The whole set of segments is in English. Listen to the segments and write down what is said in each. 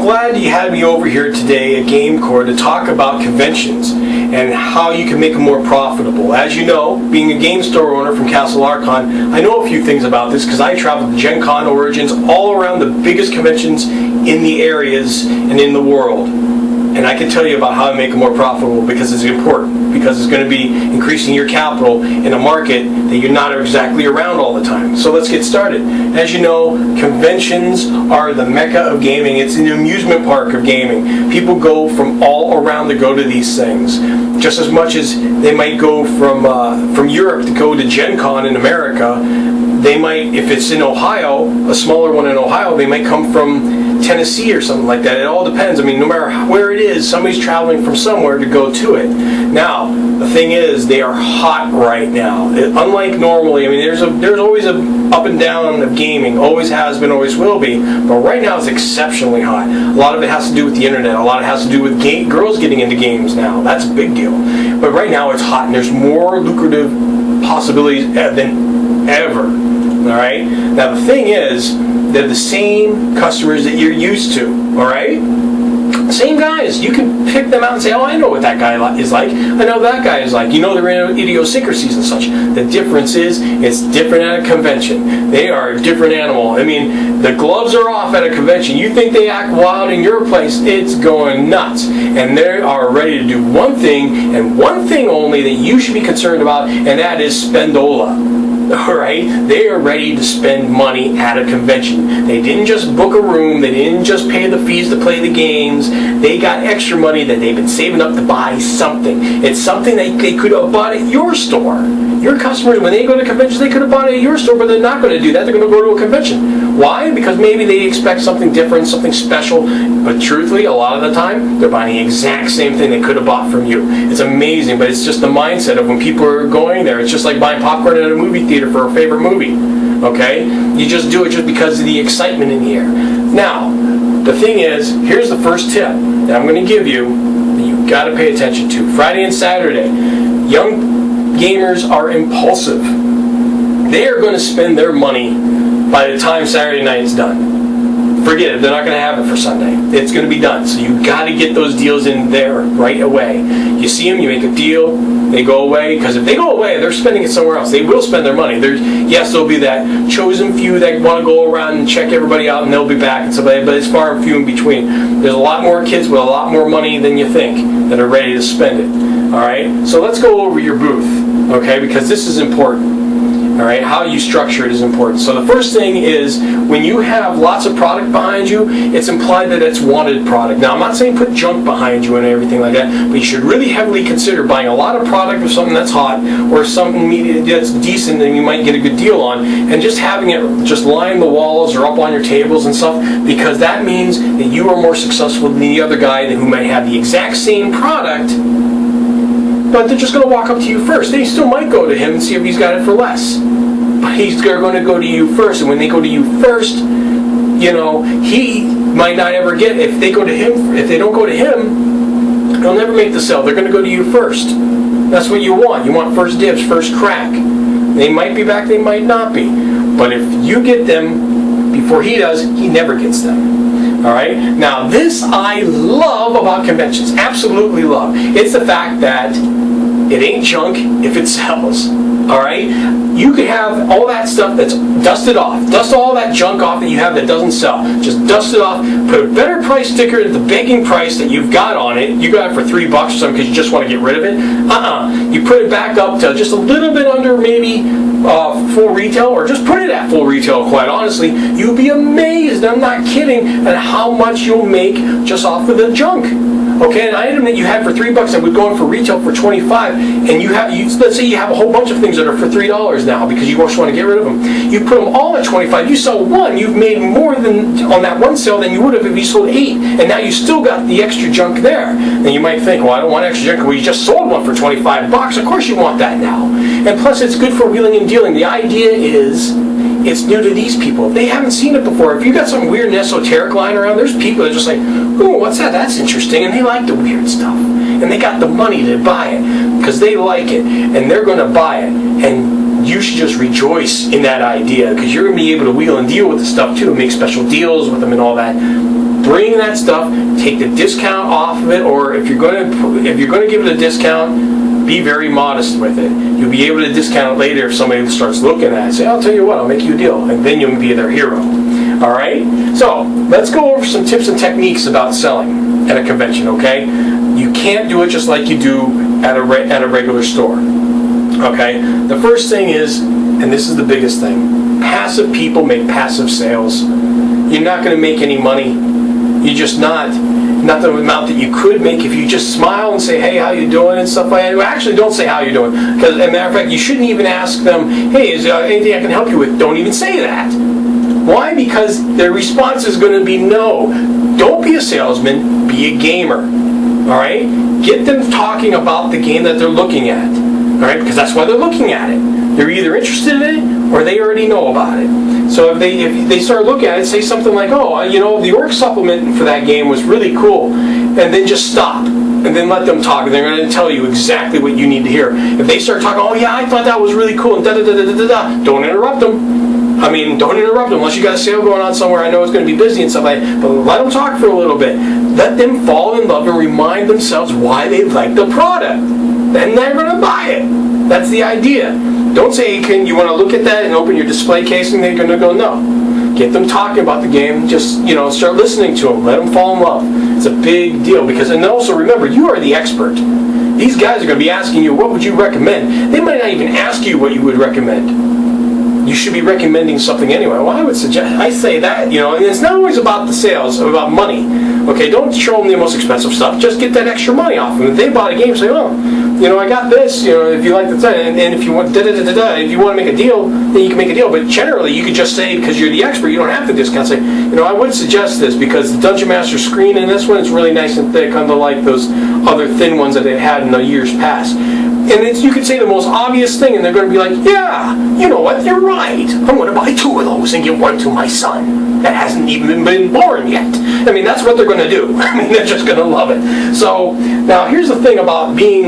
glad you had me over here today at GameCore to talk about conventions and how you can make them more profitable. As you know, being a game store owner from Castle Archon, I know a few things about this because I traveled to Gen Con Origins all around the biggest conventions in the areas and in the world. And I can tell you about how to make them more profitable because it's important. Because it's going to be increasing your capital in a market that you're not exactly around all the time. So let's get started. As you know, conventions are the mecca of gaming. It's an amusement park of gaming. People go from all around to go to these things. Just as much as they might go from Europe to go to Gen Con in America, they might, if it's in Ohio, a smaller one in Ohio, they might come from Tennessee or something like that. It all depends. I mean, no matter where it is, somebody's traveling from somewhere to go to it. Now, the thing is, they are hot right now. Unlike normally, I mean, there's always a up and down of gaming. Always has been, always will be. But right now, it's exceptionally hot. A lot of it has to do with the internet. A lot of it has to do with girls getting into games now. That's a big deal. But right now, it's hot, and there's more lucrative possibilities than ever. All right. Now the thing is, they're the same customers that you're used to. All right. Same guys. You can pick them out and say, "Oh, I know what that guy is like. I know what that guy is like." You know their idiosyncrasies and such. The difference is, it's different at a convention. They are a different animal. I mean, the gloves are off at a convention. You think they act wild in your place? It's going nuts, and they are ready to do one thing and one thing only that you should be concerned about, and that is spendola. Alright, they are ready to spend money at a convention. They didn't just book a room, they didn't just pay the fees to play the games, they got extra money that they've been saving up to buy something. It's something that they could have bought at your store. Your customers, when they go to conventions, they could have bought it at your store, but they're not going to do that. They're going to go to a convention. Why? Because maybe they expect something different, something special, but truthfully, a lot of the time, they're buying the exact same thing they could have bought from you. It's amazing, but it's just the mindset of when people are going there. It's just like buying popcorn at a movie theater for a favorite movie. Okay? You just do it just because of the excitement in the air. Now, the thing is, here's the first tip that I'm going to give you that you've got to pay attention to. Friday and Saturday, young gamers are impulsive. They are going to spend their money by the time Saturday night is done. Forget it, they're not going to have it for Sunday. It's going to be done. So you've got to get those deals in there right away. You see them, you make a deal, they go away, because if they go away, they're spending it somewhere else. They will spend their money. Yes, there'll be that chosen few that want to go around and check everybody out, and they'll be back and stuff like that, but it's far and few in between. There's a lot more kids with a lot more money than you think that are ready to spend it. All right? So let's go over your booth, okay, because this is important. All right, how you structure it is important. So the first thing is, when you have lots of product behind you, it's implied that it's wanted product. Now, I'm not saying put junk behind you and everything like that, but you should really heavily consider buying a lot of product of something that's hot or something that's decent and you might get a good deal on, and just having it just line the walls or up on your tables and stuff, because that means that you are more successful than the other guy who might have the exact same product, but they're just going to walk up to you first. They still might go to him and see if he's got it for less. But he's going to go to you first. And when they go to you first, you know, he might not ever get, if they go to him, if they don't go to him, they'll never make the sale. They're going to go to you first. That's what you want. You want first dibs, first crack. They might be back, they might not be. But if you get them before he does, he never gets them. All right? Now, this I love about conventions. Absolutely love. It's the fact that it ain't junk if it sells. All right? You could have all that stuff that's dusted off. Dust all that junk off that you have that doesn't sell. Just dust it off. Put a better price sticker at the begging price that you've got on it. You got it for $3 or something because you just want to get rid of it. You put it back up to just a little bit under maybe full retail, or just put it at full retail, quite honestly. You'll be amazed, I'm not kidding, at how much you'll make just off of the junk. Okay, an item that you had for $3 that would go in for retail for $25, and let's say you have a whole bunch of things that are for $3 now because you just want to get rid of them. You put them all at $25. You sell one, you've made more than on that one sale than you would have if you sold 8, and now you still got the extra junk there. And you might think, well, I don't want extra junk. Well, you just sold one for $25. Of course, you want that now. And plus, it's good for wheeling and dealing. The idea is, it's new to these people. They haven't seen it before. If you got some weird and esoteric lying around, there's people that are just like, ooh, what's that? That's interesting. And they like the weird stuff. And they got the money to buy it because they like it. And they're going to buy it. And you should just rejoice in that idea because you're going to be able to wheel and deal with the stuff too, make special deals with them and all that. bring that stuff, take the discount off of it, or if you're going to give it a discount, be very modest with it. You'll be able to discount it later if somebody starts looking at it. Say, I'll tell you what, I'll make you a deal, and then you'll be their hero. All right? So let's go over some tips and techniques about selling at a convention, okay? You can't do it just like you do at a regular store. Okay? The first thing is, and this is the biggest thing, passive people make passive sales. You're not going to make any money. You're just not the amount that you could make if you just smile and say, hey, how you doing, and stuff like that. Well, actually, don't say how you're doing. Because, as a matter of fact, you shouldn't even ask them, hey, is there anything I can help you with? Don't even say that. Why? Because their response is going to be no. Don't be a salesman, be a gamer. All right? Get them talking about the game that they're looking at. All right? Because that's why they're looking at it. They're either interested in it or they already know about it. So if they start looking at it, say something like, oh, the orc supplement for that game was really cool, and then just stop. And then let them talk, and they're going to tell you exactly what you need to hear. If they start talking, oh yeah, I thought that was really cool, and da-da-da-da-da-da, don't interrupt them. Don't interrupt them unless you got a sale going on somewhere. I know it's going to be busy and stuff like that, but let them talk for a little bit. Let them fall in love and remind themselves why they like the product. Then they're going to buy it. That's the idea. Don't say, you want to look at that and open your display case, and they're going to go, no. Get them talking about the game. Just, start listening to them. Let them fall in love. It's a big deal. And also remember, you are the expert. These guys are going to be asking you, what would you recommend? They might not even ask you what you would recommend. You should be recommending something anyway. Well, I say that, and it's not always about the sales, it's about money. Okay, don't show them the most expensive stuff. Just get that extra money off them. If they bought a game, say, I got this, if you like the thing, and if you want if you want to make a deal, then you can make a deal. But generally, you could just say, because you're the expert, you don't have to discount. Say, I would suggest this because the Dungeon Master screen in this one is really nice and thick, unlike those other thin ones that they've had in the years past. And you could say the most obvious thing, and they're going to be like, yeah, you know what, you're right. I'm going to buy 2 of those and give one to my son that hasn't even been born yet. That's what they're going to do. They're just going to love it. So, now here's the thing about being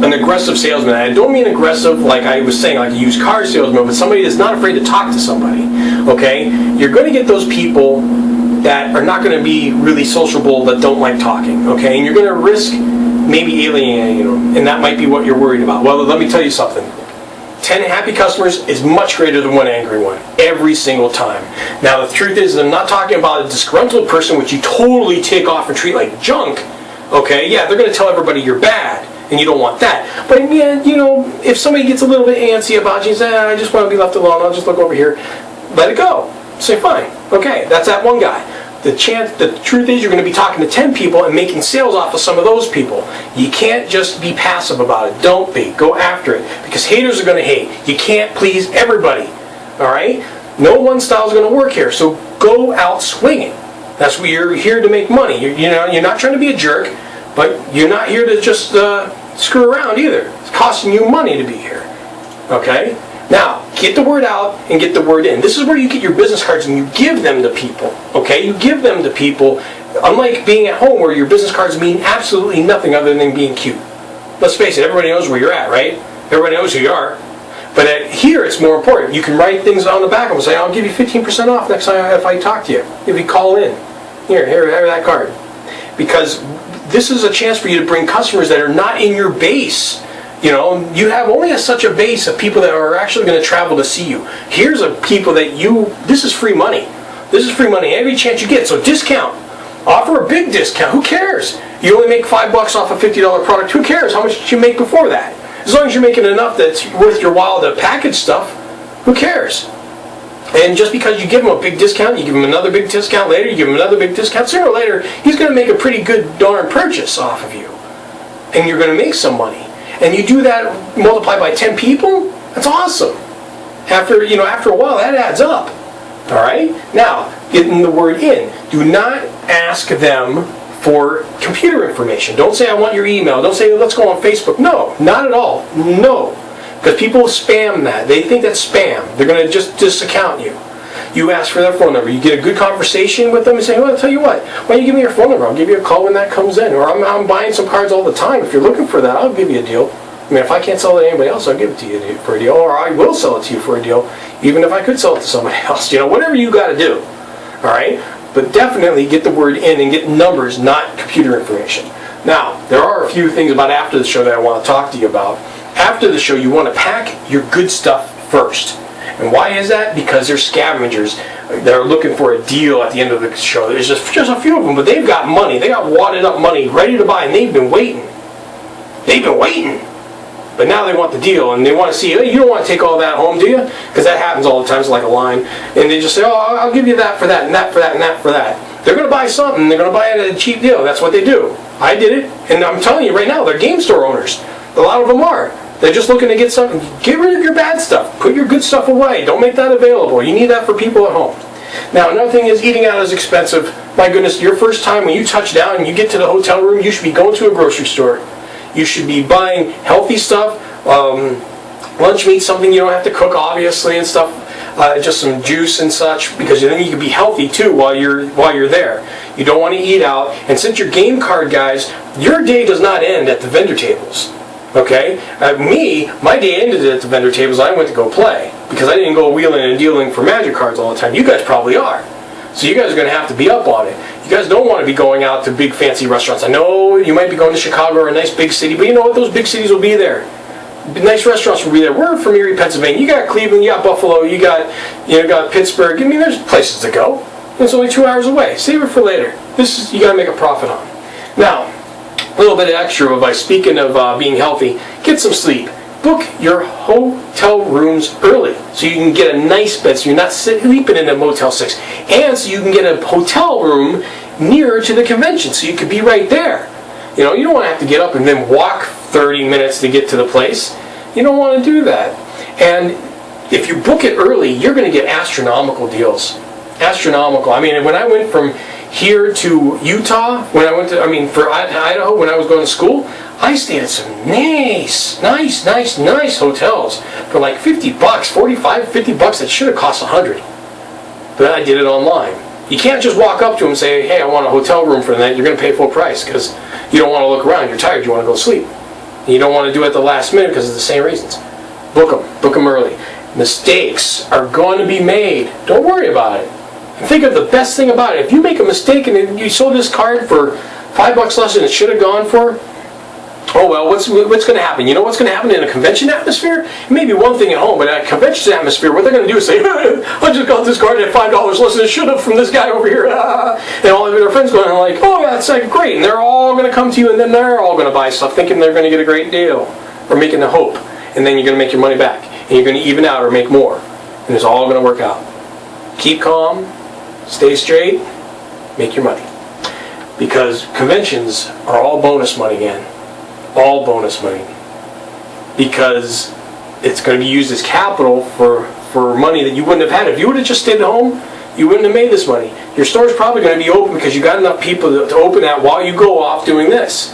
an aggressive salesman. I don't mean aggressive like I was saying, like a used car salesman, but somebody that's not afraid to talk to somebody. Okay? You're going to get those people that are not going to be really sociable, that don't like talking. Okay? And you're going to risk maybe alienating them, and that might be what you're worried about. Well, let me tell you something. 10 happy customers is much greater than 1 angry one, every single time. Now, the truth is, I'm not talking about a disgruntled person which you totally take off and treat like junk. Okay, yeah, they're going to tell everybody you're bad, and you don't want that. But yeah, if somebody gets a little bit antsy about you and says, I just want to be left alone, I'll just look over here, let it go. Say, fine, okay, that's that one guy. The truth is, you're going to be talking to 10 people and making sales off of some of those people. You can't just be passive about it. Don't be. Go after it. Because haters are going to hate. You can't please everybody. All right? No one style is going to work here. So go out swinging. That's why you're here to make money. You're not trying to be a jerk, but you're not here to just screw around either. It's costing you money to be here. Okay? Now, get the word out and get the word in. This is where you get your business cards and you give them to people. Okay? You give them to people, unlike being at home where your business cards mean absolutely nothing other than being cute. Let's face it, everybody knows where you're at, right? Everybody knows who you are. But here it's more important. You can write things on the back of them and say, I'll give you 15% off next time if I talk to you. If you call in. Here, have that card. Because this is a chance for you to bring customers that are not in your base. You have only such a base of people that are actually going to travel to see you. Here's a people that this is free money. This is free money every chance you get. So discount. Offer a big discount. Who cares? You only make $5 off a $50 product. Who cares? How much did you make before that? As long as you're making enough that's worth your while to package stuff, who cares? And just because you give him a big discount, you give him another big discount later, you give him another big discount, sooner or later, he's going to make a pretty good darn purchase off of you. And you're going to make some money. And you do that multiplied by 10 people, that's awesome. After a while, that adds up. All right? Now, getting the word in. Do not ask them for computer information. Don't say, I want your email. Don't say, let's go on Facebook. No, not at all. No. Because people spam that. They think that's spam. They're going to just disaccount you. You ask for their phone number. You get a good conversation with them and say, well, I'll tell you what. Why don't you give me your phone number? I'll give you a call when that comes in. Or I'm buying some cards all the time. If you're looking for that, I'll give you a deal. If I can't sell it to anybody else, I'll give it to you for a deal. Or I will sell it to you for a deal, even if I could sell it to somebody else. Whatever you got to do. All right? but definitely get the word in and get numbers, not computer information. Now, there are a few things about after the show that I want to talk to you about. After the show, you want to pack your good stuff first. And why is that? Because they're scavengers. They're looking for a deal at the end of the show. There's just a few of them, but they've got money. They got wadded up money ready to buy, and they've been waiting. They've been waiting. But now they want the deal, and they want to see, hey, you don't want to take all that home, do you? Because that happens all the time. It's like a line. And they just say, oh, I'll give you that for that, and that for that, and that for that. They're going to buy something. They're going to buy it at a cheap deal. That's what they do. I did it, and I'm telling you right now, they're game store owners. A lot of them are. They're just looking to get something. Get rid of your bad stuff. Put your good stuff away. Don't make that available. You need that for people at home. Now, another thing is eating out is expensive. My goodness, your first time when you touch down and you get to the hotel room, you should be going to a grocery store. You should be buying healthy stuff, lunch meat, something you don't have to cook, obviously, and stuff. Just some juice and such, because then you can be healthy too while you're there. You don't want to eat out. And since you're game card guys, your day does not end at the vendor tables. Okay? My day ended at the vendor tables. I went to go play because I didn't go wheeling and dealing for magic cards all the time. You guys probably are. So you guys are going to have to be up on it. You guys don't want to be going out to big fancy restaurants. I know you might be going to Chicago or a nice big city, but you know what? Those big cities will be there. Nice restaurants will be there. We're from Erie, Pennsylvania. You got Cleveland, you got Buffalo, you got Pittsburgh. I mean, there's places to go. It's only 2 hours away. Save it for later. You got to make a profit on. Now, a little bit of extra advice. Speaking of being healthy, get some sleep. Book your hotel rooms early so you can get a nice bed so you're not sleeping in a Motel 6. And so you can get a hotel room nearer to the convention so you could be right there. You know, you don't want to have to get up and then walk 30 minutes to get to the place. You don't want to do that. And if you book it early, you're going to get astronomical deals. Astronomical. I mean, when I went from here to Utah, for Idaho, when I was going to school, I stayed at some nice hotels for like $50, $45, $50 that should have cost $100. But I did it online. You can't just walk up to them and say, hey, I want a hotel room for the night. You're going to pay full price because you don't want to look around. You're tired. You want to go to sleep. And you don't want to do it at the last minute because of the same reasons. Book them early. Mistakes are going to be made. Don't worry about it. And think of the best thing about it. If you make a mistake and you sold this card for $5 less than it should have gone for, oh well, what's going to happen? You know what's going to happen in a convention atmosphere? It may be one thing at home, but in a convention atmosphere, what they're going to do is say, I just got this card at $5 less than it should have from this guy over here. And all of their friends going like, oh yeah, that's like great. And they're all going to come to you, and then they're all going to buy stuff thinking they're going to get a great deal, or making a hope. And then you're going to make your money back, and you're going to even out or make more. And it's all going to work out. Keep calm, stay straight, make your money. Because conventions are all bonus money again. All bonus money, because it's going to be used as capital for money that you wouldn't have had. If you would have just stayed at home, you wouldn't have made this money. Your store's probably going to be open because you got enough people to open that while you go off doing this.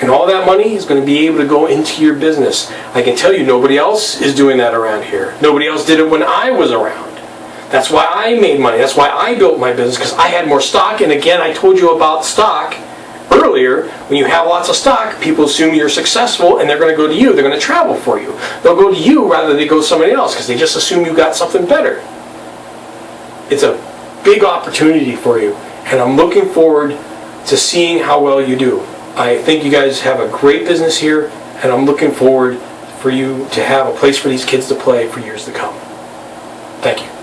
And all that money is going to be able to go into your business. I can tell you nobody else is doing that around here. Nobody else did it when I was around. That's why I made money. That's why I built my business, because I had more stock. And again, I told you about stock earlier. When you have lots of stock, people assume you're successful and they're going to go to you. They're going to travel for you. They'll go to you rather than they go to somebody else because they just assume you got something better. It's a big opportunity for you, and I'm looking forward to seeing how well you do. I think you guys have a great business here, and I'm looking forward for you to have a place for these kids to play for years to come. Thank you.